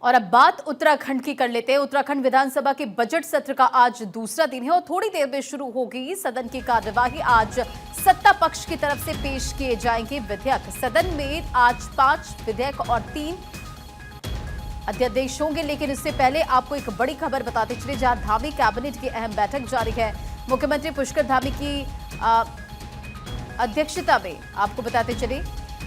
और अब बात उत्तराखंड की कर लेते हैं। उत्तराखंड विधानसभा के बजट सत्र का आज दूसरा दिन है और थोड़ी देर में शुरू होगी सदन की कार्यवाही। आज सत्ता पक्ष की तरफ से पेश किए जाएंगे विधेयक। सदन में आज 5 विधेयक और 3 अध्यादेश होंगे, लेकिन इससे पहले आपको एक बड़ी खबर बताते चले, जहां धामी कैबिनेट की अहम बैठक जारी है। मुख्यमंत्री पुष्कर धामी की अध्यक्षता में आपको बताते चले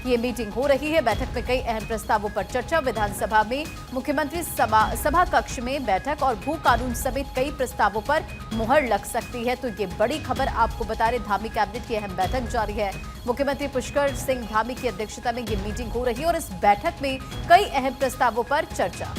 ये मीटिंग हो रही है। बैठक में कई अहम प्रस्तावों पर चर्चा। विधानसभा में मुख्यमंत्री सभा कक्ष में बैठक और भू कानून समेत कई प्रस्तावों पर मुहर लग सकती है। तो ये बड़ी खबर आपको बता रहे, धामी कैबिनेट की अहम बैठक जारी है। मुख्यमंत्री पुष्कर सिंह धामी की अध्यक्षता में ये मीटिंग हो रही है और इस बैठक में कई अहम प्रस्तावों पर चर्चा।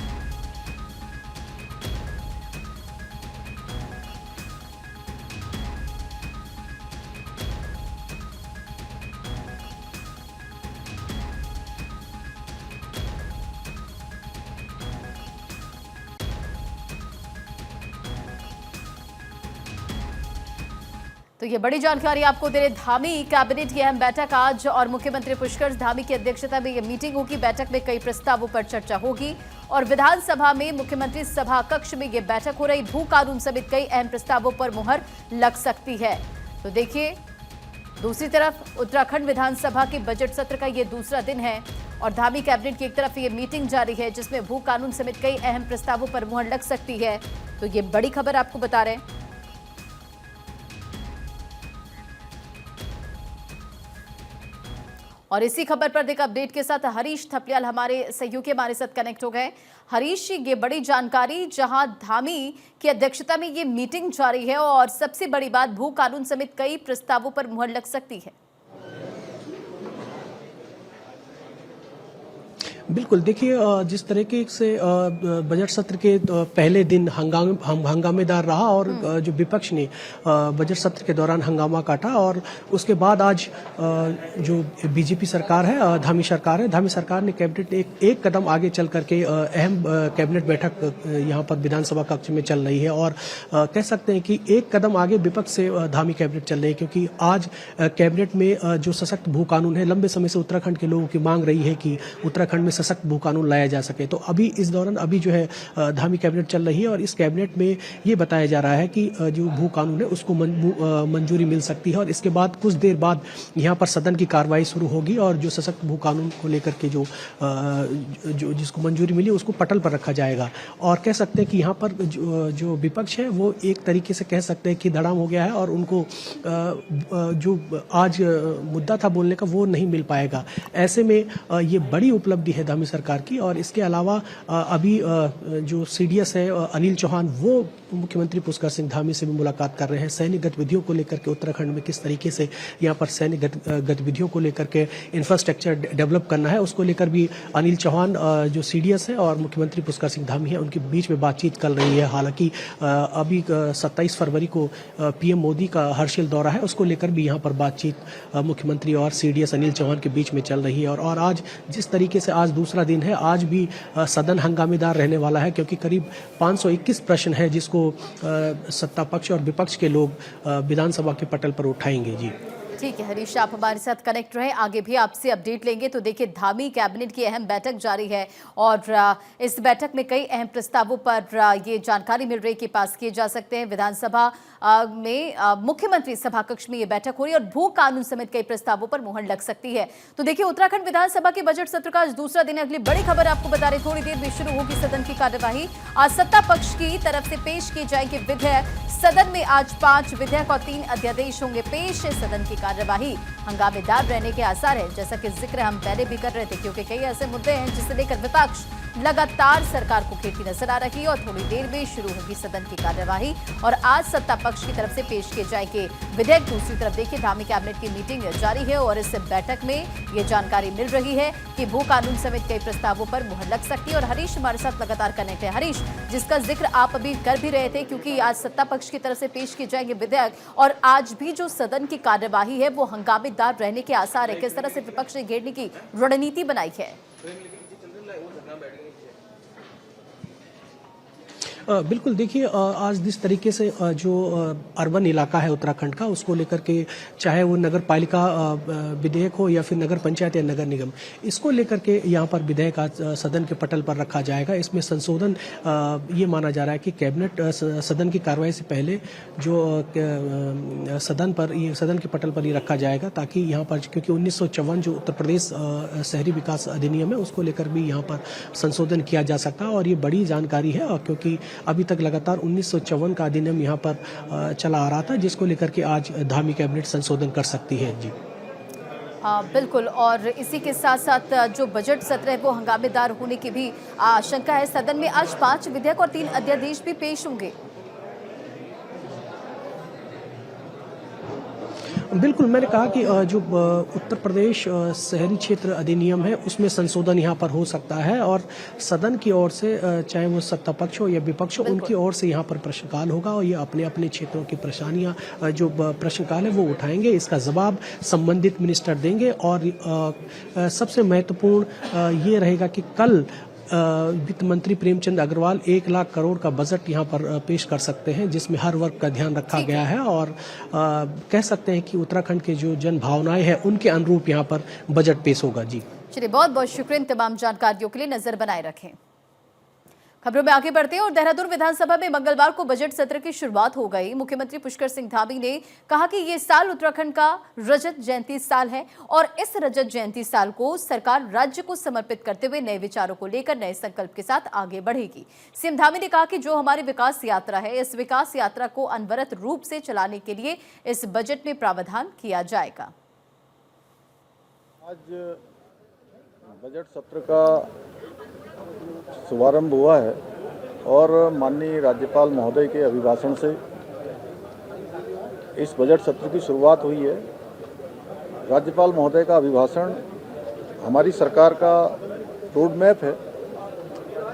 तो ये बड़ी जानकारी आपको दे रहे, धामी कैबिनेट की अहम बैठक आज और मुख्यमंत्री पुष्कर धामी की अध्यक्षता में ये मीटिंग होगी। बैठक में कई प्रस्तावों पर चर्चा होगी और विधानसभा में मुख्यमंत्री सभा कक्ष में ये बैठक हो रही। भू कानून समेत कई अहम प्रस्तावों पर मुहर लग सकती है। तो देखिए, दूसरी तरफ उत्तराखंड विधानसभा के बजट सत्र का ये दूसरा दिन है और धामी कैबिनेट की एक तरफ ये मीटिंग जारी है, जिसमें भू कानून समेत कई अहम प्रस्तावों पर मुहर लग सकती है। तो ये बड़ी खबर आपको बता रहे हैं। और इसी खबर पर एक अपडेट के साथ हरीश थपलियाल हमारे सहयोगी हमारे साथ कनेक्ट हो गए। हरीश, ये बड़ी जानकारी, जहां धामी की अध्यक्षता में ये मीटिंग जारी है और सबसे बड़ी बात, भू कानून समेत कई प्रस्तावों पर मुहर लग सकती है। बिल्कुल, देखिए जिस तरीके से बजट सत्र के पहले दिन हंगामेदार रहा और जो विपक्ष ने बजट सत्र के दौरान हंगामा काटा और उसके बाद आज जो बीजेपी सरकार है, धामी सरकार ने कैबिनेट एक कदम आगे चल करके अहम कैबिनेट बैठक यहाँ पर विधानसभा कक्ष में चल रही है और कह सकते हैं कि एक कदम आगे विपक्ष से धामी कैबिनेट चल रही है, क्योंकि आज कैबिनेट में जो सशक्त भू कानून है, लंबे समय से उत्तराखंड के लोगों की मांग रही है कि उत्तराखंड में सशक्त भू कानून लाया जा सके। तो अभी इस दौरान जो है धामी कैबिनेट चल रही है और इस कैबिनेट में ये बताया जा रहा है कि जो भू कानून है उसको मंजूरी मिल सकती है और इसके बाद कुछ देर बाद यहाँ पर सदन की कार्रवाई शुरू होगी और जो सशक्त भू कानून को लेकर के जिसको मंजूरी मिली उसको पटल पर रखा जाएगा। और कह सकते हैं कि यहाँ पर जो विपक्ष है वो एक तरीके से कह सकते हैं कि धड़ाम हो गया है और उनको जो आज मुद्दा था बोलने का वो नहीं मिल पाएगा। ऐसे में ये बड़ी उपलब्धि है धामी सरकार की। और इसके अलावा अभी जो सीडीएस है अनिल चौहान, वो मुख्यमंत्री पुष्कर सिंह धामी से भी मुलाकात कर रहे हैं। सैन्य गतिविधियों को लेकर के उत्तराखंड में किस तरीके से यहाँ पर सैन्य गतिविधियों को लेकर के इंफ्रास्ट्रक्चर डेवलप करना है, उसको लेकर भी अनिल चौहान जो सीडीएस है और मुख्यमंत्री पुष्कर सिंह धामी है, उनके बीच में बातचीत चल रही है। हालांकि अभी 27 फरवरी को पीएम मोदी का हर्षिल दौरा है, उसको लेकर भी यहाँ पर बातचीत मुख्यमंत्री और सीडीएस अनिल चौहान के बीच में चल रही है। और आज जिस तरीके से आज दूसरा दिन है, आज भी सदन हंगामेदार रहने वाला है, क्योंकि करीब 521 प्रश्न है जिसको सत्ता पक्ष और विपक्ष के लोग विधानसभा के पटल पर उठाएंगे। जी ठीक है हरीश, आप हमारे साथ कनेक्ट रहे, आगे भी आपसे अपडेट लेंगे। तो देखिए, धामी कैबिनेट की अहम बैठक जारी है और इस बैठक में कई अहम प्रस्तावों पर ये जानकारी मिल रही है कि पास किए जा सकते हैं। विधानसभा में मुख्यमंत्री सभा कक्ष में ये बैठक हो रही है और भू कानून समेत कई प्रस्तावों पर मुहर लग सकती है। तो देखिए, उत्तराखंड विधानसभा के बजट सत्र का आज दूसरा दिन है। अगली बड़ी खबर आपको बता रहे, थोड़ी देर में शुरू होगी सदन की कार्यवाही। आज सत्ता पक्ष की तरफ से पेश किए जाएंगे विधेयक। सदन में आज 5 विधेयक और 3 अध्यादेश होंगे पेश। सदन की कार्यवाही हंगामेदार रहने के आसार है, जैसा कि जिक्र हम पहले भी कर रहे थे, क्योंकि कई ऐसे मुद्दे हैं जिसे लेकर विपक्ष लगातार सरकार को घेरती नजर आ रही है। और थोड़ी देर में शुरू होगी सदन की कार्यवाही और आज सत्ता पक्ष की तरफ से पेश किए जाएंगे विधेयक। दूसरी तरफ देखिए, धामी कैबिनेट की मीटिंग जारी है और इस बैठक में ये जानकारी मिल रही है कि भू कानून समेत कई प्रस्तावों पर मुहर लग सकती है। और हरीश हमारे साथ लगातार कनेक्ट है। हरीश, जिसका जिक्र आप अभी कर भी रहे थे, क्योंकि आज सत्ता पक्ष की तरफ से पेश किए जाएंगे विधेयक और आज भी जो सदन की कार्यवाही है वो हंगामेदार रहने के आसार है। किस तरह से विपक्ष ने घेरने की रणनीति बनाई है? बिल्कुल देखिए, आज जिस तरीके से जो अर्बन इलाका है उत्तराखंड का, उसको लेकर के चाहे वो नगर पालिका विधेयक हो या फिर नगर पंचायत या नगर निगम, इसको लेकर के यहाँ पर विधेयक आज सदन के पटल पर रखा जाएगा। इसमें संशोधन ये माना जा रहा है कि कैबिनेट सदन की कार्रवाई से पहले जो सदन के पटल पर ये रखा जाएगा, ताकि यहाँ पर, क्योंकि 1954 जो उत्तर प्रदेश शहरी विकास अधिनियम है उसको लेकर भी यहाँ पर संशोधन किया जा सकता है। और ये बड़ी जानकारी है, और क्योंकि अभी तक लगातार 1954 का अधिनियम यहाँ पर चला आ रहा था, जिसको लेकर के आज धामी कैबिनेट संशोधन कर सकती है। जी बिल्कुल, और इसी के साथ साथ जो बजट सत्र है वो हंगामेदार होने की भी आशंका है। सदन में आज 5 विधेयक और 3 अध्यादेश भी पेश होंगे। बिल्कुल, मैंने कहा कि जो उत्तर प्रदेश शहरी क्षेत्र अधिनियम है उसमें संशोधन यहाँ पर हो सकता है, और सदन की ओर से चाहे वो सत्ता पक्ष हो या विपक्ष हो, उनकी ओर से यहाँ पर प्रश्नकाल होगा, और ये अपने अपने क्षेत्रों की परेशानियाँ जो प्रश्नकाल है वो उठाएंगे। इसका जवाब संबंधित मिनिस्टर देंगे। और सबसे महत्वपूर्ण ये रहेगा कि कल वित्त मंत्री प्रेमचंद अग्रवाल 1 लाख करोड़ का बजट यहाँ पर पेश कर सकते हैं, जिसमें हर वर्ग का ध्यान रखा गया है, और कह सकते हैं कि उत्तराखंड के जो जन भावनाएं हैं उनके अनुरूप यहाँ पर बजट पेश होगा। जी चलिए, बहुत बहुत शुक्रिया इन तमाम जानकारियों के लिए। नजर बनाए रखें। खबरों में आगे बढ़ते हैं और देहरादून विधानसभा में मंगलवार को बजट सत्र की शुरुआत हो गई। मुख्यमंत्री पुष्कर सिंह धामी ने कहा कि ये साल उत्तराखंड का रजत जयंती साल है, और इस रजत जयंती साल को सरकार राज्य को समर्पित करते हुए नए विचारों को लेकर नए संकल्प के साथ आगे बढ़ेगी। सीएम धामी ने कहा कि जो हमारी विकास यात्रा है, इस विकास यात्रा को अनवरत रूप से चलाने के लिए इस बजट में प्रावधान किया जाएगा। आज बजट सत्र का शुभारंभ हुआ है, और माननीय राज्यपाल महोदय के अभिभाषण से इस बजट सत्र की शुरुआत हुई है। राज्यपाल महोदय का अभिभाषण हमारी सरकार का रोड मैप है,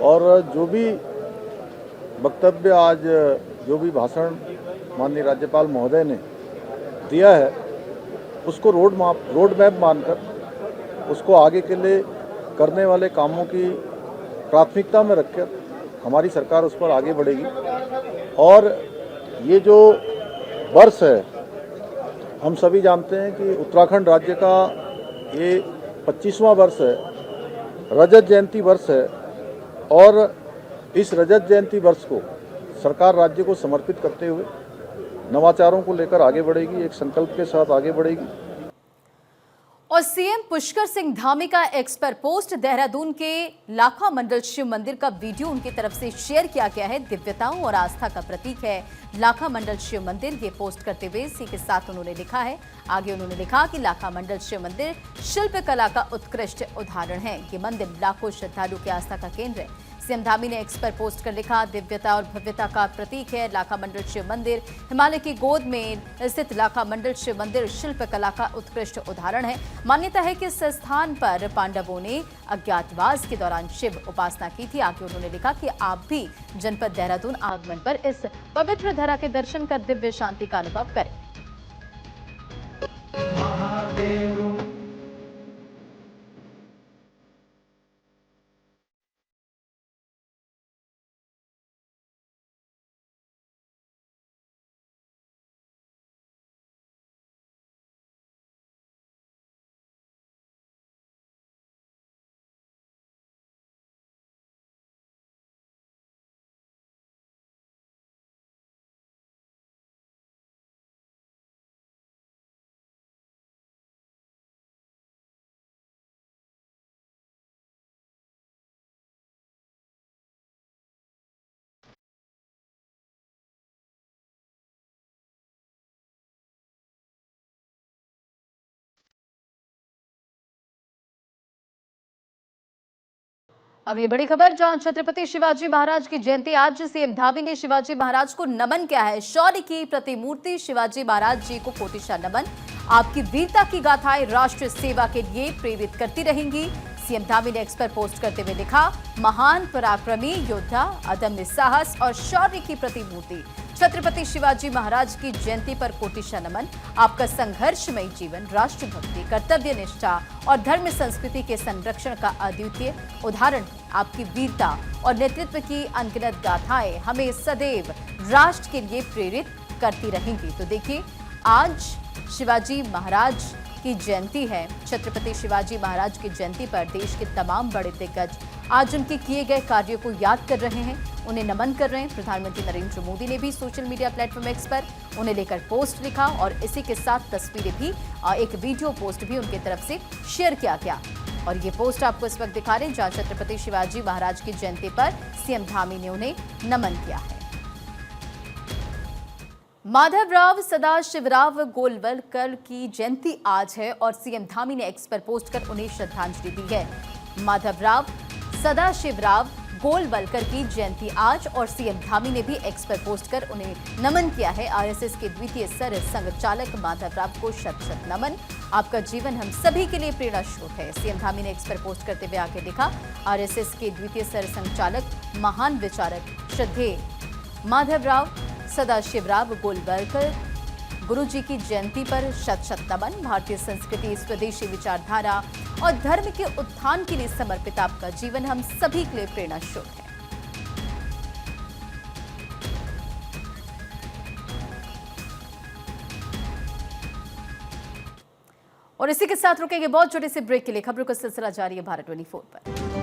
और जो भी वक्तव्य आज, जो भी भाषण माननीय राज्यपाल महोदय ने दिया है, उसको रोड मैप मानकर उसको आगे के लिए करने वाले कामों की प्राथमिकता में रखकर हमारी सरकार उस पर आगे बढ़ेगी। और ये जो वर्ष है, हम सभी जानते हैं कि उत्तराखंड राज्य का ये 25वां वर्ष है, रजत जयंती वर्ष है, और इस रजत जयंती वर्ष को सरकार राज्य को समर्पित करते हुए नवाचारों को लेकर आगे बढ़ेगी, एक संकल्प के साथ आगे बढ़ेगी। और सीएम पुष्कर सिंह धामी का एक्स पर पोस्ट, देहरादून के लाखा मंडल शिव मंदिर का वीडियो उनकी तरफ से शेयर किया गया है। दिव्यताओं और आस्था का प्रतीक है लाखा मंडल शिव मंदिर। ये पोस्ट करते हुए इसी के साथ उन्होंने लिखा है, आगे उन्होंने लिखा कि लाखा मंडल शिव मंदिर शिल्प कला का उत्कृष्ट उदाहरण है। ये मंदिर लाखों श्रद्धालु की आस्था का केंद्र है। सीएम धामी ने एक्स पर पोस्ट कर लिखा, दिव्यता और भव्यता का प्रतीक है लाखा मंडल शिव मंदिर। हिमालय की गोद में स्थित लाखा मंडल शिव मंदिर शिल्प कला का उत्कृष्ट उदाहरण है। मान्यता है कि इस स्थान पर पांडवों ने अज्ञातवास के दौरान शिव उपासना की थी। आगे उन्होंने लिखा कि आप भी जनपद देहरादून आगमन पर इस पवित्र धरा के दर्शन कर दिव्य शांति का अनुभव करें। अब ये बड़ी खबर, जहां छत्रपति शिवाजी महाराज की जयंती आज, सीएम धामी ने शिवाजी महाराज को नमन किया है। शौर्य की प्रतिमूर्ति शिवाजी महाराज जी को कोटिशा नमन। आपकी वीरता की गाथाएं राष्ट्र सेवा के लिए प्रेरित करती रहेंगी। सीएम धामी ने एक्स पर पोस्ट करते हुए लिखा, महान पराक्रमी योद्धा, अदम्य साहस और शौर्य की प्रतिमूर्ति छत्रपति शिवाजी महाराज की जयंती पर कोटिशा नमन। आपका संघर्षमयी जीवन, राष्ट्रभक्ति, कर्तव्य निष्ठा और धर्म संस्कृति के संरक्षण का अद्वितीय उदाहरण है। आपकी वीरता और नेतृत्व की अनगिनत गाथाएं हमें सदैव राष्ट्र के लिए प्रेरित करती रहेंगी। तो देखिए, आज शिवाजी महाराज की जयंती है। छत्रपति शिवाजी महाराज की जयंती पर देश के तमाम बड़े दिग्गज आज उनके किए गए कार्यों को याद कर रहे हैं, उन्हें नमन कर रहे हैं। प्रधानमंत्री नरेंद्र मोदी ने भी सोशल मीडिया प्लेटफॉर्म एक्स पर उन्हें लेकर पोस्ट लिखा और इसी के साथ तस्वीरें भी, एक वीडियो पोस्ट भी उनकी तरफ से शेयर किया गया। और ये पोस्ट आपको इस वक्त दिखा रहे हैं, जहां छत्रपति शिवाजी महाराज की जयंती पर सीएम धामी ने उन्हें नमन किया है। माधवराव सदाशिवराव गोलवलकर की जयंती आज है और सीएम धामी ने एक्स पर पोस्ट कर उन्हें श्रद्धांजलि दी है। माधवराव सदाशिवराव गोलवलकर की जयंती आज और सीएम धामी ने भी एक्स पर पोस्ट कर उन्हें नमन किया है। आरएसएस के द्वितीय सर संघचालक माधवराव को शत शत नमन। आपका जीवन हम सभी के लिए प्रेरणा स्रोत है, सीएम धामी ने एक्स पर पोस्ट करते हुए आगे लिखा। आरएसएस के द्वितीय सर संघचालक, महान विचारक, श्रद्धेय माधवराव सदाशिवराव गोलवलकर गुरुजी की जयंती पर शत शत नमन। भारतीय संस्कृति, स्वदेशी विचारधारा और धर्म के उत्थान के लिए समर्पित आपका जीवन हम सभी के लिए प्रेरणा स्रोत है। और इसी के साथ रुकेंगे बहुत छोटे से ब्रेक के लिए। खबरों का सिलसिला जारी है भारत 24 पर।